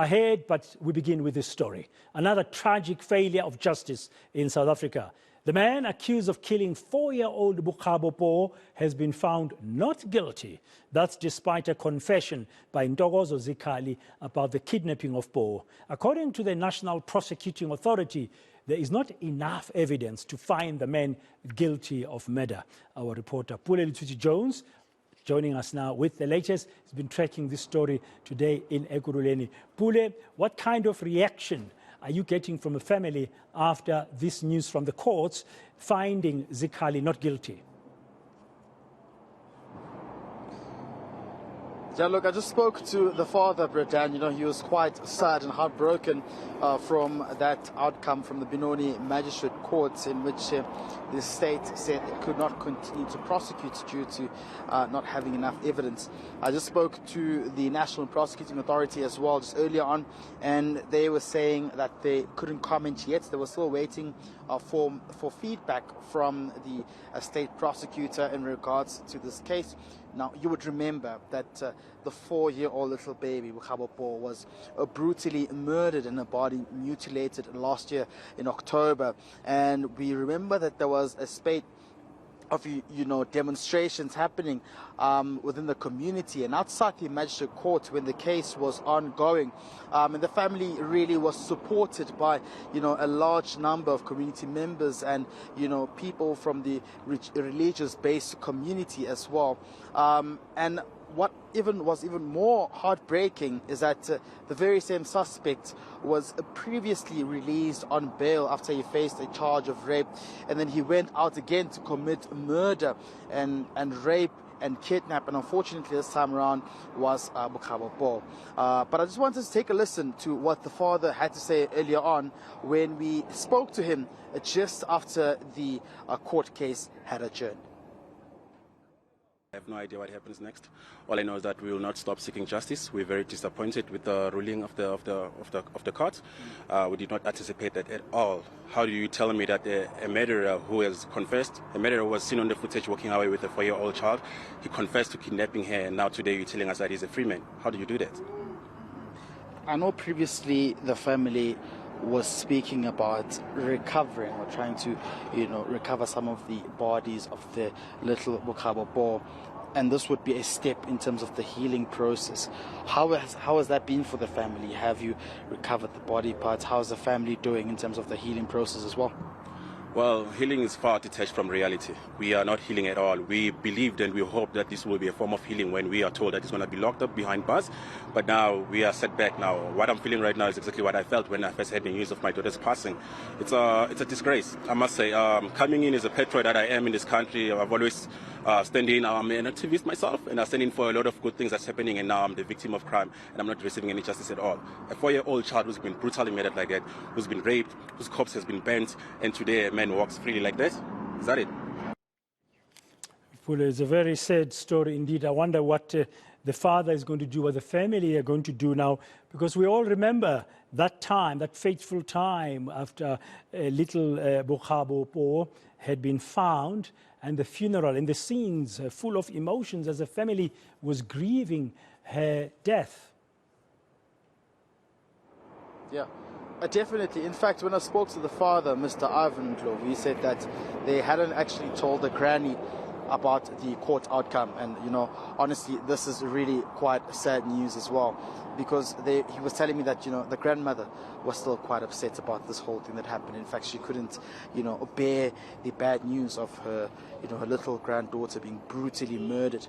ahead, but we begin with this story. Another tragic failure of justice in South Africa. The man accused of killing 4-year-old Bokgabo Poo has been found not guilty. That's despite a confession by Ntokozo Zikhali about the kidnapping of Poo. According to the National Prosecuting Authority, there is not enough evidence to find the man guilty of murder. Our reporter Pule Letshwiti-Jones joining us now with the latest. He's been tracking this story today in Ekurhuleni. Pule, what kind of reaction are you getting from the family after this news from the courts finding Zikhali not guilty? Yeah, look, I just spoke to the father, Bredan. He was quite sad and heartbroken from that outcome from the Benoni Magistrate Court, in which the state said it could not continue to prosecute due to not having enough evidence. I just spoke to the National Prosecuting Authority as well just earlier on, and they were saying that they couldn't comment yet. They were still waiting for feedback from the state prosecutor in regards to this case. Now, you would remember that the 4-year-old little baby, Bokgabo Poo, was brutally murdered and her body mutilated last year in October. And we remember that there was a spate of demonstrations happening within the community and outside the magistrate court when the case was ongoing, and the family really was supported by a large number of community members and people from the religious based community as well. And what was even more heartbreaking is that the very same suspect was previously released on bail after he faced a charge of rape, and then he went out again to commit murder and rape and kidnap, and unfortunately this time around was Bokgabo Poo. But I just wanted to take a listen to what the father had to say earlier on when we spoke to him just after the court case had adjourned. I have no idea what happens next. All I know is that we will not stop seeking justice. We're very disappointed with the ruling of the court. We did not anticipate that at all. How do you tell me that a murderer who has confessed, a murderer was seen on the footage walking away with a 4-year-old child, he confessed to kidnapping her, and now today you're telling us that he's a free man? How do you do that? I know previously the family was speaking about recovering or trying to, recover some of the bodies of the little Bokgabo Poo, and this would be a step in terms of the healing process. How has that been for the family? Have you recovered the body parts? How's the family doing in terms of the healing process as well? Well, healing is far detached from reality. We are not healing at all. We believed and we hope that this will be a form of healing when we are told that it's going to be locked up behind bars. But now we are set back now. What I'm feeling right now is exactly what I felt when I first heard the news of my daughter's passing. It's a disgrace, I must say. Coming in as a patriot that I am in this country, I've always standing. I'm an activist myself, and I'm standing for a lot of good things that's happening, and now I'm the victim of crime, and I'm not receiving any justice at all. A 4-year-old child who's been brutally murdered like that, who's been raped, whose corpse has been burnt, and today a man walks freely like that. Is that it? Well, it's a very sad story indeed. I wonder what the father is going to do, what the family are going to do now, because we all remember that time, that fateful time after little Bokgabo Poo had been found, and the funeral and the scenes full of emotions as the family was grieving her death. Yeah, definitely. In fact, when I spoke to the father, Mr. Ivan Glove, he said that they hadn't actually told the granny about the court outcome, and honestly, this is really quite sad news as well, because he was telling me that the grandmother was still quite upset about this whole thing that happened. In fact, she couldn't bear the bad news of her her little granddaughter being brutally murdered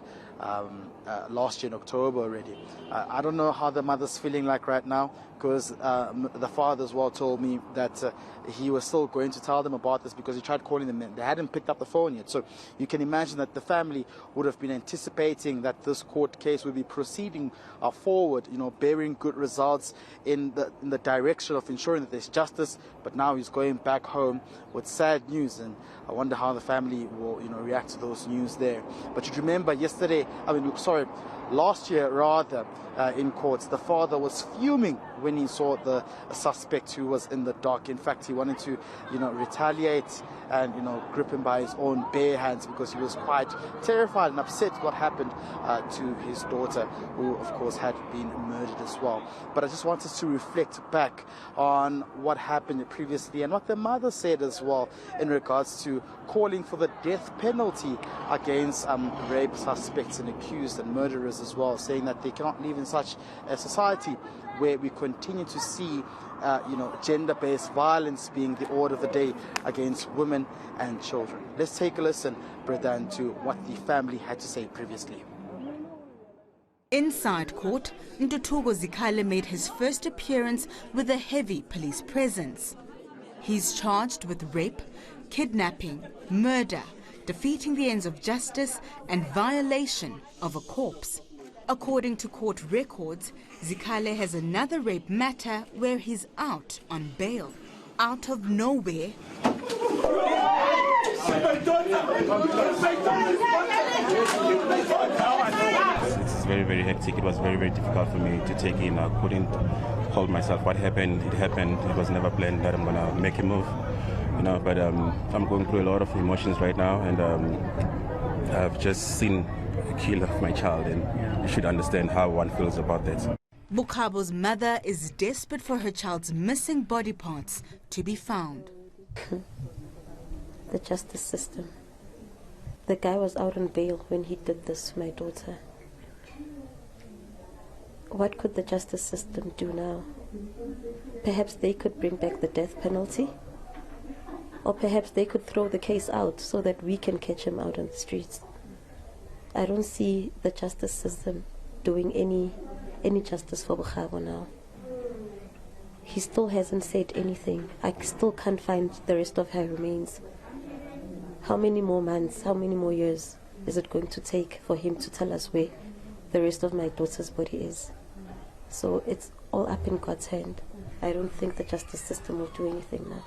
last year in October already. I don't know how the mother's feeling like right now, because the father as well told me that he was still going to tell them about this because he tried calling them in. They hadn't picked up the phone yet. So you can imagine that the family would have been anticipating that this court case would be proceeding forward, bearing good results in the direction of ensuring that there's justice. But now he's going back home with sad news, and I wonder how the family will react to those news there. But you remember last year rather, in courts. The father was fuming when he saw the suspect who was in the dock. In fact, he wanted to, retaliate and, grip him by his own bare hands because he was quite terrified and upset what happened to his daughter, who, of course, had been murdered as well. But I just wanted to reflect back on what happened previously and what the mother said as well in regards to calling for the death penalty against rape suspects and accused and murderers as well, saying that they cannot live in such a society where we continue to see gender-based violence being the order of the day against women and children. Let's take a listen, Bredan, to what the family had to say previously. Inside court, Ntokozo Zikhali made his first appearance with a heavy police presence. He's charged with rape, kidnapping, murder, defeating the ends of justice and violation of a corpse. According to court records, Zikhali has another rape matter where he's out on bail. Out of nowhere, It's very, very hectic. It was very, very difficult for me to take in. I couldn't hold myself. What happened, it happened. It was never planned that I'm going to make a move. But I'm going through a lot of emotions right now, and I've just seen the kill of my child, and you should understand how one feels about that. Bokgabo's mother is desperate for her child's missing body parts to be found. The justice system. The guy was out on bail when he did this to my daughter. What could the justice system do now? Perhaps they could bring back the death penalty? Or perhaps they could throw the case out so that we can catch him out on the streets. I don't see the justice system doing any justice for Bokgabo now. He still hasn't said anything. I still can't find the rest of her remains. How many more months, how many more years is it going to take for him to tell us where the rest of my daughter's body is? So it's all up in God's hand. I don't think the justice system will do anything now.